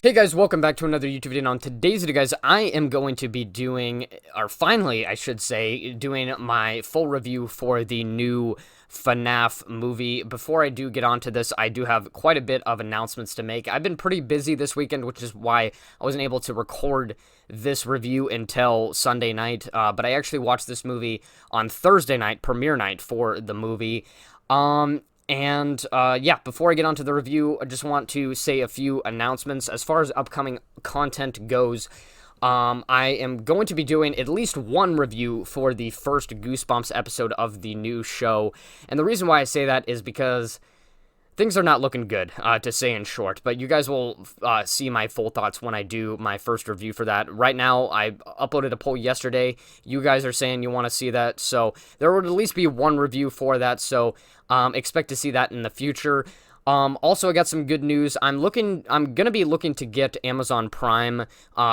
Hey guys, welcome back to another YouTube video. And on today's video, guys, I am going to be doing, or finally, I should say, doing my full review for the new FNAF movie. Before I do get onto this, I do have quite a bit of announcements to make. I've been pretty busy this weekend, which is why I wasn't able to record this review until Sunday night, but I actually watched this movie on Thursday night, premiere night for the movie. Yeah, before I get onto the review, I just want to say a few announcements. As far as upcoming content goes, I am going to be doing at least one review for the first Goosebumps episode of the new show. And the reason why I say that is because things are not looking good, to say in short, but you guys will see my full thoughts when I do my first review for that. Right now, I uploaded a poll yesterday. You guys are saying you want to see that, so there would at least be one review for that, so expect to see that in the future. Also, I got some good news. I'm gonna be looking to get Amazon Prime,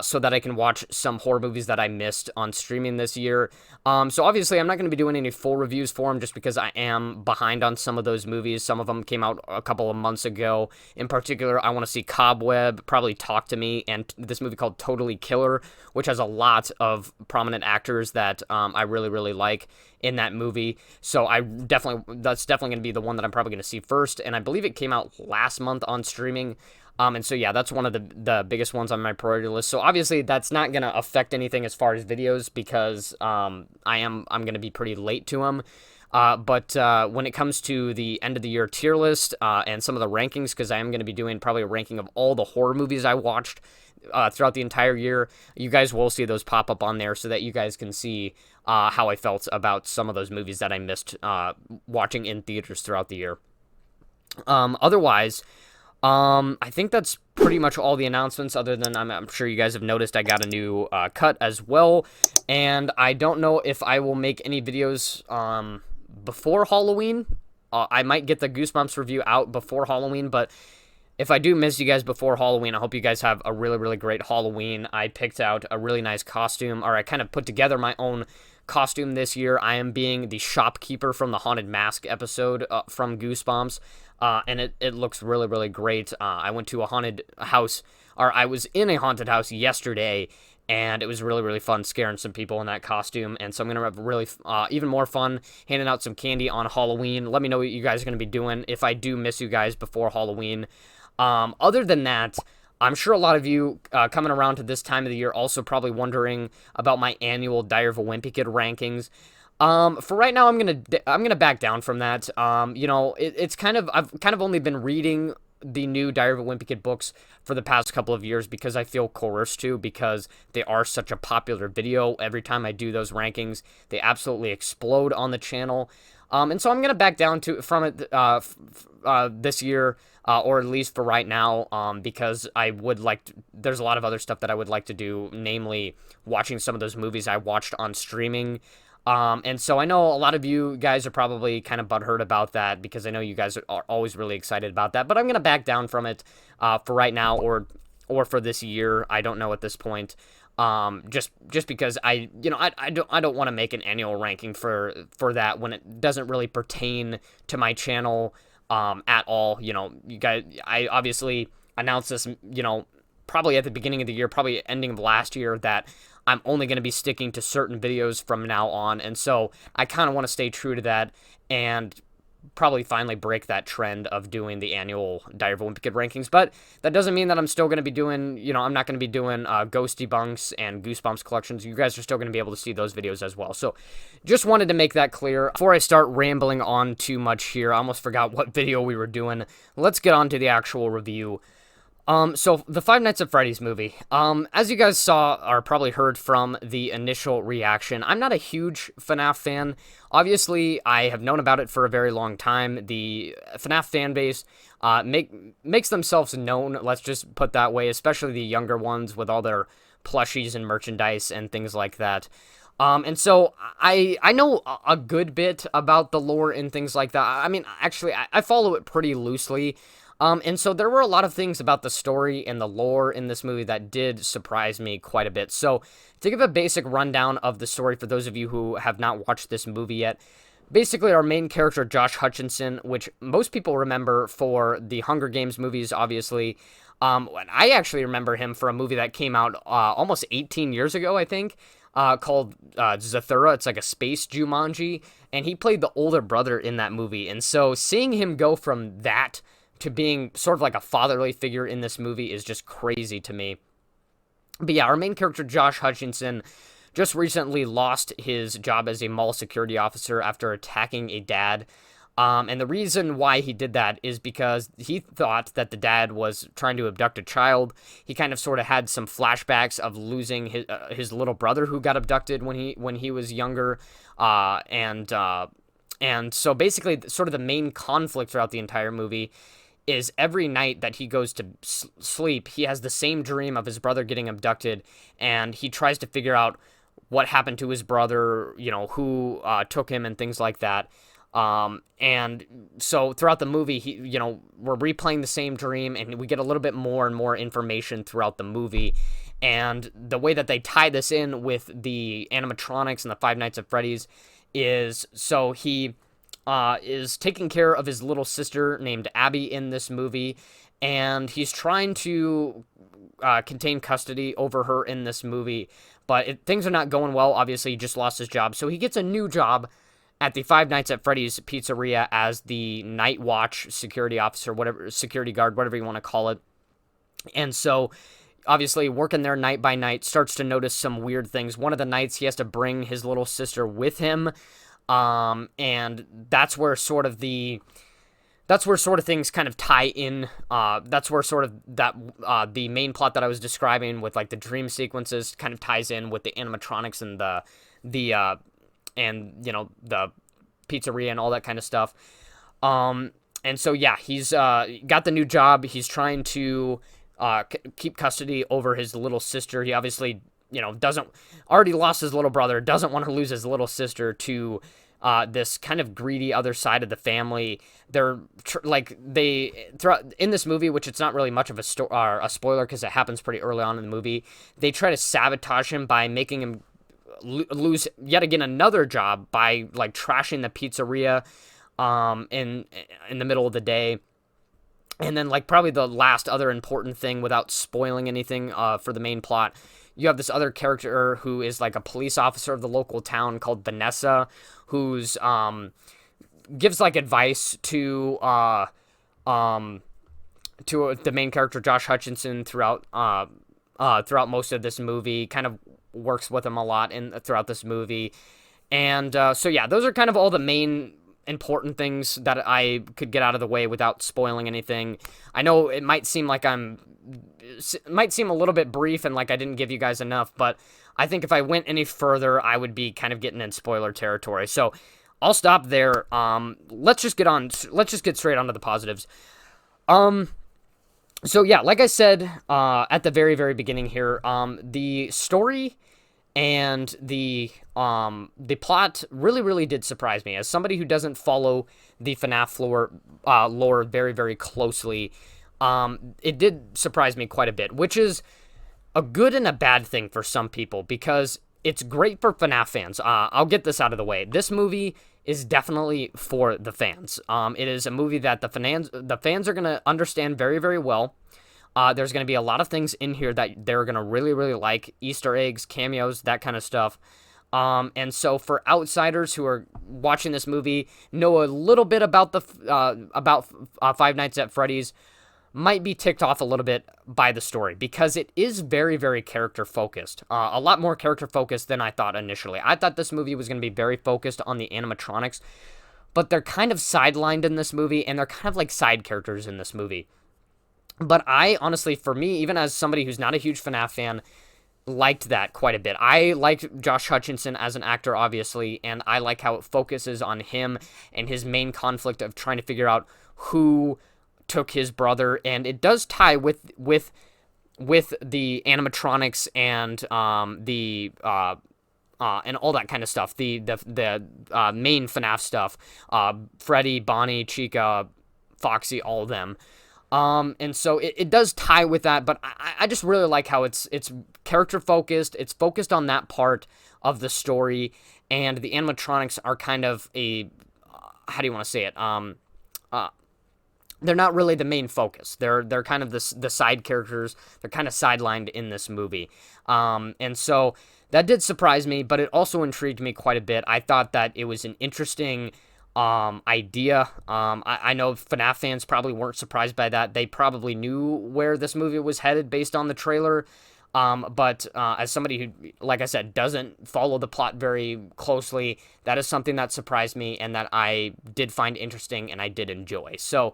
so that I can watch some horror movies that I missed on streaming this year. So obviously, I'm not gonna be doing any full reviews for them just because I am behind on some of those movies. Some of them came out a couple of months ago. In particular, I want to see Cobweb, probably Talk to Me, and this movie called Totally Killer, which has a lot of prominent actors that I really, really like in that movie. So that's definitely going to be the one that I'm probably going to see first, and I believe it came out last month on streaming. And so yeah, that's one of the biggest ones on my priority list. So obviously that's not going to affect anything as far as videos because I'm going to be pretty late to them. But when it comes to the end of the year tier list and some of the rankings, because I am going to be doing probably a ranking of all the horror movies I watched throughout the entire year, you guys will see those pop up on there so that you guys can see how I felt about some of those movies that I missed watching in theaters throughout the year. Otherwise, I think that's pretty much all the announcements, other than I'm sure you guys have noticed I got a new cut as well, and I don't know if I will make any videos before Halloween. I might get the Goosebumps review out before Halloween, but if I do miss you guys before Halloween, I hope you guys have a really, really great Halloween. I picked out a really nice costume, or I kind of put together my own costume this year. I am being the shopkeeper from the Haunted Mask episode from Goosebumps, and it looks really, really great. I went to a haunted house, or I was in a haunted house yesterday, and it was really, really fun scaring some people in that costume, and so I'm going to have really even more fun handing out some candy on Halloween. Let me know what you guys are going to be doing if I do miss you guys before Halloween. Other than that, I'm sure a lot of you coming around to this time of the year also probably wondering about my annual Diary of a Wimpy Kid rankings. For right now, I'm gonna back down from that. It's kind of, I've kind of only been reading the new Diary of a Wimpy Kid books for the past couple of years because I feel coerced to, because they are such a popular video. Every time I do those rankings, they absolutely explode on the channel. And so I'm going to back down from it this year, or at least for right now, because there's a lot of other stuff that I would like to do, namely watching some of those movies I watched on streaming. And so I know a lot of you guys are probably kind of butthurt about that, because I know you guys are always really excited about that, but I'm going to back down from it for right now, or for this year. I don't know at this point. Just because I don't want to make an annual ranking for that when it doesn't really pertain to my channel at all. You guys, I obviously announced this, probably at the beginning of the year, probably ending of last year, that I'm only going to be sticking to certain videos from now on, and so I kind of want to stay true to that and probably finally break that trend of doing the annual Diary of a Wimpy Kid rankings. But that doesn't mean that I'm still going to be doing, I'm not going to be doing Ghost Debunks and Goosebumps collections. You guys are still going to be able to see those videos as well. So just wanted to make that clear. Before I start rambling on too much here, I almost forgot what video we were doing. Let's get on to the actual review. So the Five Nights at Freddy's movie, as you guys saw or probably heard from the initial reaction, I'm not a huge FNAF fan. Obviously, I have known about it for a very long time. The FNAF fan base makes themselves known, let's just put that way, especially the younger ones with all their plushies and merchandise and things like that. And so I know a good bit about the lore and things like that. I mean, actually, I follow it pretty loosely. And so there were a lot of things about the story and the lore in this movie that did surprise me quite a bit. So to give a basic rundown of the story for those of you who have not watched this movie yet, basically our main character, Josh Hutcherson, which most people remember for the Hunger Games movies, obviously, And I actually remember him for a movie that came out almost 18 years ago, I think, called Zathura. It's like a space Jumanji, and he played the older brother in that movie. And so seeing him go from that to being sort of like a fatherly figure in this movie is just crazy to me. But yeah, our main character, Josh Hutcherson, just recently lost his job as a mall security officer after attacking a dad. And the reason why he did that is because he thought that the dad was trying to abduct a child. He kind of sort of had some flashbacks of losing his little brother who got abducted when he was younger. And so basically, sort of the main conflict throughout the entire movie is every night that he goes to sleep, he has the same dream of his brother getting abducted, and he tries to figure out what happened to his brother, who took him and things like that. And so throughout the movie, we're replaying the same dream, and we get a little bit more and more information throughout the movie. And the way that they tie this in with the animatronics and the Five Nights at Freddy's is, so he is taking care of his little sister named Abby in this movie, and he's trying to contain custody over her in this movie, but things are not going well. Obviously, he just lost his job, so he gets a new job at the Five Nights at Freddy's Pizzeria as the night watch security officer, whatever, security guard, whatever you want to call it. And so obviously working there night by night, starts to notice some weird things. One of the nights he has to bring his little sister with him. And that's where sort of things kind of tie in. That's where sort of the main plot that I was describing with like the dream sequences kind of ties in with the animatronics and the pizzeria and all that kind of stuff. And so yeah, he's got the new job. He's trying to keep custody over his little sister. He obviously already lost his little brother, doesn't want to lose his little sister to this kind of greedy other side of the family. They're in this movie, which it's not really much of a spoiler because it happens pretty early on in the movie. They try to sabotage him by making him lose yet again another job by like trashing the pizzeria in the middle of the day. And then, like, probably the last other important thing, without spoiling anything for the main plot, you have this other character who is, like, a police officer of the local town called Vanessa, who's, gives, like, advice to the main character, Josh Hutcherson, throughout most of this movie, kind of works with him a lot throughout this movie. And so, yeah, those are kind of all the main important things that I could get out of the way without spoiling anything. I know it might seem a little bit brief and like I didn't give you guys enough, but I think if I went any further, I would be kind of getting in spoiler territory. So I'll stop there. Let's just get straight onto the positives. So yeah, like I said at the very, very beginning here, the story and the plot really, really did surprise me. As somebody who doesn't follow the FNAF lore very, very closely, it did surprise me quite a bit, which is a good and a bad thing for some people, because it's great for FNAF fans. I'll get this out of the way. This movie is definitely for the fans. It is a movie that the fans are going to understand very, very well. There's going to be a lot of things in here that they're going to really, really like. Easter eggs, cameos, that kind of stuff. And so for outsiders who are watching this movie, know a little bit about Five Nights at Freddy's, might be ticked off a little bit by the story, because it is very, very character-focused. A lot more character-focused than I thought initially. I thought this movie was going to be very focused on the animatronics, but they're kind of sidelined in this movie, and they're kind of like side characters in this movie. But I, honestly, for me, even as somebody who's not a huge FNAF fan, liked that quite a bit. I liked Josh Hutcherson as an actor, obviously, and I like how it focuses on him and his main conflict of trying to figure out who took his brother, and it does tie with the animatronics and and all that kind of stuff. The main FNAF stuff, Freddy, Bonnie, Chica, Foxy, all of them. And so it does tie with that, but I just really like how it's character focused. It's focused on that part of the story, and the animatronics are kind of how do you want to say it? they're not really the main focus. They're kind of the side characters. They're kind of sidelined in this movie, and so that did surprise me, but it also intrigued me quite a bit. I thought that it was an interesting idea. I know FNAF fans probably weren't surprised by that. They probably knew where this movie was headed based on the trailer. But as somebody who, like I said, doesn't follow the plot very closely, that is something that surprised me and that I did find interesting and I did enjoy. So,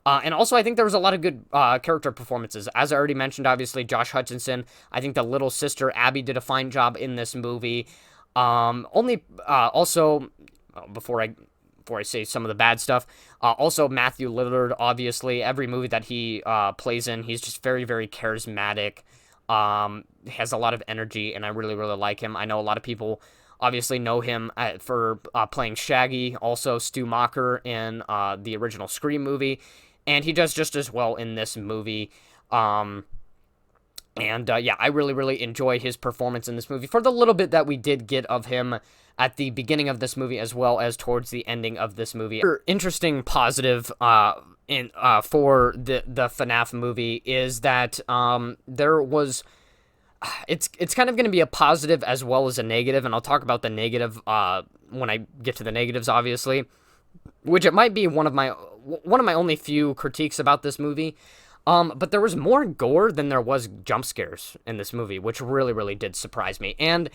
and also I think there was a lot of good character performances. As I already mentioned, obviously, Josh Hutcherson. I think the little sister, Abby, did a fine job in this movie. Also, before I say some of the bad stuff. Also, Matthew Lillard, obviously, every movie that he plays in, he's just very, very charismatic, has a lot of energy, and I really, really like him. I know a lot of people obviously know him for playing Shaggy, also Stu Macher in the original Scream movie, and he does just as well in this movie. Yeah, I really, really enjoy his performance in this movie for the little bit that we did get of him at the beginning of this movie as well as towards the ending of this movie. Interesting positive for the FNAF movie is that there was... It's kind of going to be a positive as well as a negative, and I'll talk about the negative when I get to the negatives, obviously, which it might be one of my only few critiques about this movie. But there was more gore than there was jump scares in this movie, which really, really did surprise me. And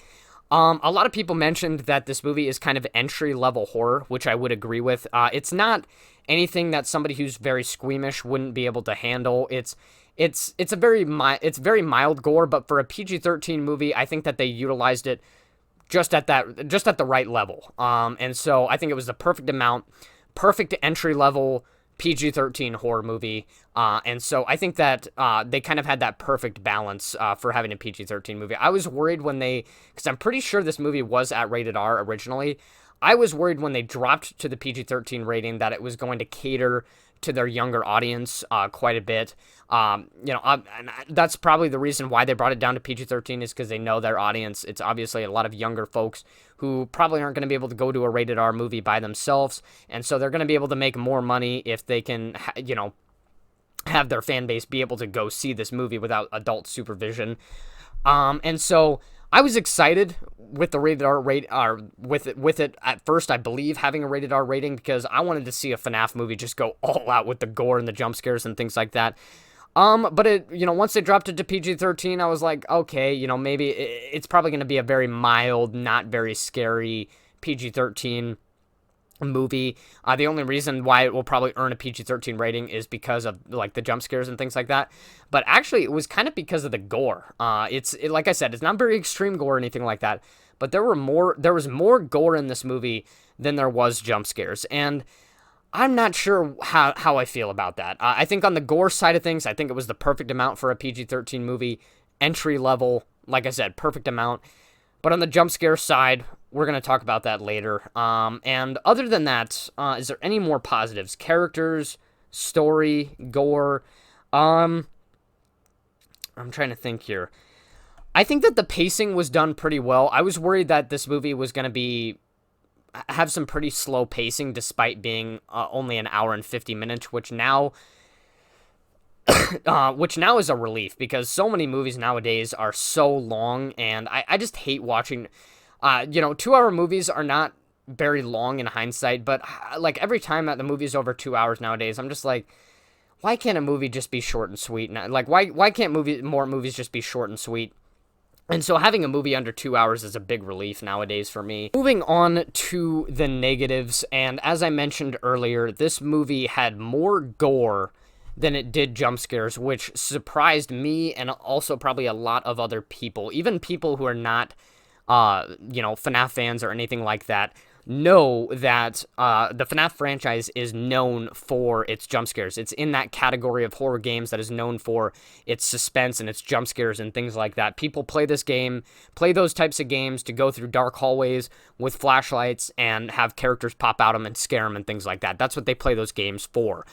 a lot of people mentioned that this movie is kind of entry-level horror, which I would agree with. It's not anything that somebody who's very squeamish wouldn't be able to handle. It's very mild gore, but for a PG-13 movie, I think that they utilized it just at the right level. And so I think it was the perfect amount, perfect entry-level PG-13 horror movie, and so I think that they kind of had that perfect balance for having a PG-13 movie. I was worried because I'm pretty sure this movie was at rated R originally. I was worried when they dropped to the PG-13 rating that it was going to cater to their younger audience quite a bit. And that's probably the reason why they brought it down to PG-13 is because they know their audience. It's obviously a lot of younger folks who probably aren't going to be able to go to a rated R movie by themselves, and so they're going to be able to make more money if they can, have their fan base be able to go see this movie without adult supervision. And so I was excited with the rated R with it at first, I believe, having a rated R rating, because I wanted to see a FNAF movie just go all out with the gore and the jump scares and things like that. But it, once they dropped it to PG-13, I was like, okay, maybe it's probably going to be a very mild, not very scary PG-13 movie. The only reason why it will probably earn a PG-13 rating is because of like the jump scares and things like that. But actually, it was kind of because of the gore. Like I said, it's not very extreme gore or anything like that. But there was more gore in this movie than there was jump scares, and I'm not sure how I feel about that. I think on the gore side of things, I think it was the perfect amount for a PG-13 movie, entry level. Like I said, perfect amount. But on the jump scare side, we're going to talk about that later. And other than that, is there any more positives? Characters, story, gore. I'm trying to think here. I think that the pacing was done pretty well. I was worried that this movie was going to have some pretty slow pacing despite being only an hour and 50 minutes, which now is a relief, because so many movies nowadays are so long, and I just hate watching. 2-hour movies are not very long in hindsight, but like every time that the movie's over 2 hours nowadays, I'm just like, why can't a movie just be short and sweet? Like, why can't more movies just be short and sweet? And so having a movie under 2 hours is a big relief nowadays for me. Moving on to the negatives, and as I mentioned earlier, this movie had more gore than it did jump scares, which surprised me and also probably a lot of other people. Even people who are not, FNAF fans or anything like that, know that the FNAF franchise is known for its jump scares. It's in that category of horror games that is known for its suspense and its jump scares and things like that. People play those types of games to go through dark hallways with flashlights and have characters pop out them and scare them and things like that. That's what they play those games for.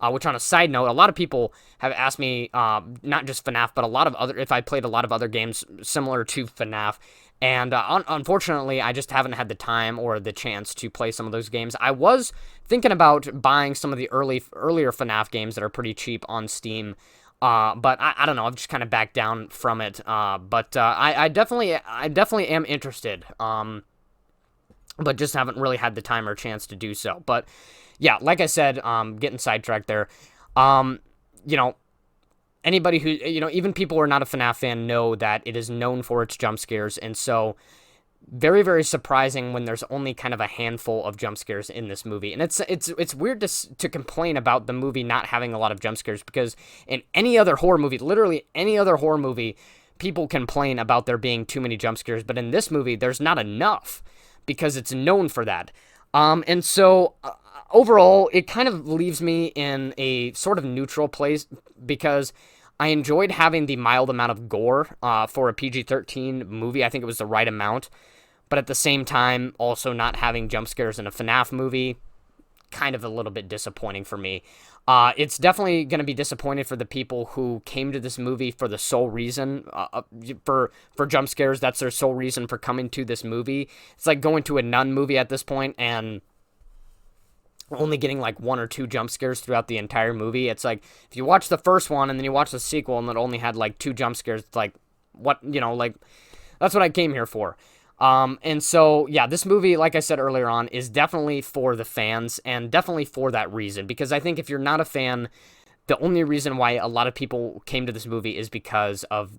Which, on a side note, a lot of people have asked me, not just FNAF, but if I played a lot of other games similar to FNAF. And unfortunately, I just haven't had the time or the chance to play some of those games. I was thinking about buying some of the earlier FNAF games that are pretty cheap on Steam. But I don't know. I've just kind of backed down from it. I definitely am interested. But just haven't really had the time or chance to do so. But yeah, like I said, getting sidetracked there. You know, anybody who, even people who are not a FNAF fan know that it is known for its jump scares, and so very, very surprising when there's only kind of a handful of jump scares in this movie. And it's weird to complain about the movie not having a lot of jump scares, because in any other horror movie, literally any other horror movie, people complain about there being too many jump scares, but in this movie, there's not enough, because it's known for that. And so overall, it kind of leaves me in a sort of neutral place, because I enjoyed having the mild amount of gore for a PG-13 movie. I think it was the right amount. But at the same time, also not having jump scares in a FNAF movie, kind of a little bit disappointing for me. It's definitely going to be disappointed for the people who came to this movie for the sole reason, for jump scares. That's their sole reason for coming to this movie. It's like going to a Nun movie at this point and only getting like one or two jump scares throughout the entire movie. It's like, if you watch the first one and then you watch the sequel and it only had like two jump scares, it's like, what, like, that's what I came here for. And so, yeah, this movie, like I said earlier on, is definitely for the fans, and definitely for that reason, because I think if you're not a fan, the only reason why a lot of people came to this movie is because of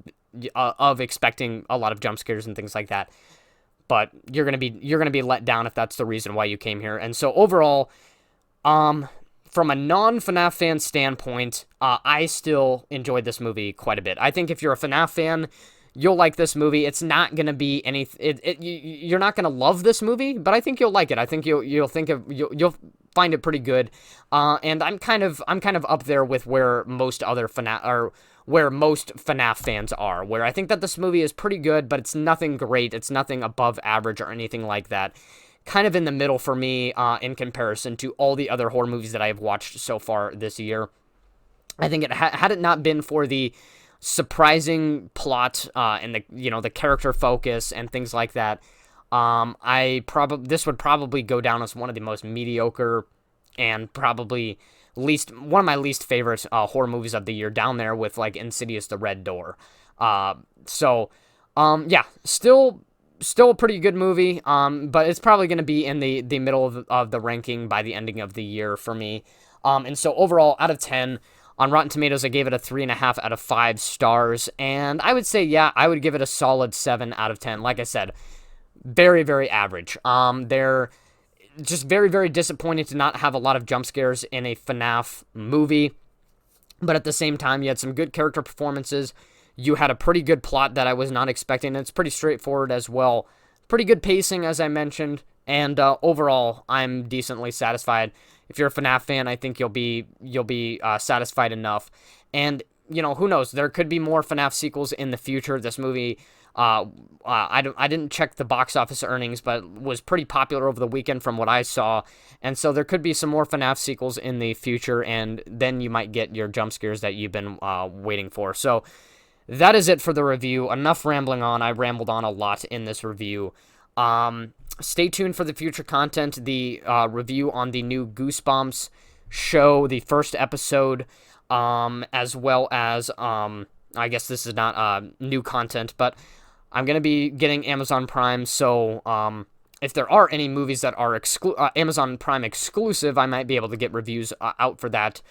expecting a lot of jump scares and things like that. But you're gonna be let down if that's the reason why you came here. And so overall, from a non-FNAF fan standpoint, I still enjoyed this movie quite a bit. I think if you're a FNAF fan, you'll like this movie. It's not gonna be you're not gonna love this movie, but I think you'll like it. I think you'll find it pretty good. And I'm kind of up there with where most FNAF fans are, where I think that this movie is pretty good, but it's nothing great. It's nothing above average or anything like that. Kind of in the middle for me, in comparison to all the other horror movies that I have watched so far this year. I think had it not been for the surprising plot and the character focus and things like that, this would probably go down as one of the most mediocre and probably one of my least favorite horror movies of the year, down there with like Insidious: The Red Door. Yeah, still a pretty good movie, but it's probably going to be in the middle of the ranking by the ending of the year for me. And so overall, out of 10, on Rotten Tomatoes, I gave it a 3.5 out of 5 stars, and I would say, yeah, I would give it a solid 7 out of 10. Like I said, very, very average. They're just very, very disappointed to not have a lot of jump scares in a FNAF movie, but at the same time, you had some good character performances. You had a pretty good plot that I was not expecting, and it's pretty straightforward as well. Pretty good pacing, as I mentioned, and overall, I'm decently satisfied. If you're a FNAF fan, I think you'll be satisfied enough. And, who knows? There could be more FNAF sequels in the future. This movie, I didn't check the box office earnings, but was pretty popular over the weekend from what I saw. And so there could be some more FNAF sequels in the future, and then you might get your jump scares that you've been waiting for. So that is it for the review. Enough rambling on. I rambled on a lot in this review. Stay tuned for the future content, the review on the new Goosebumps show, the first episode, as well as, I guess this is not new content, but I'm going to be getting Amazon Prime, so if there are any movies that are Amazon Prime exclusive, I might be able to get reviews out for that.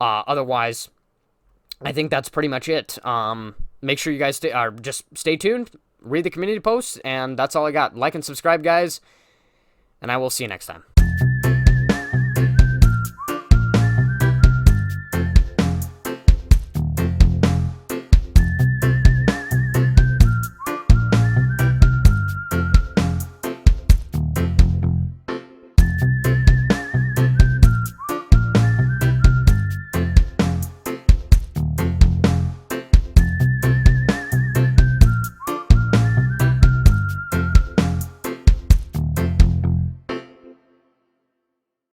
Otherwise, I think that's pretty much it. Make sure you guys just stay tuned. Read the community posts, and that's all I got. Like and subscribe, guys, and I will see you next time.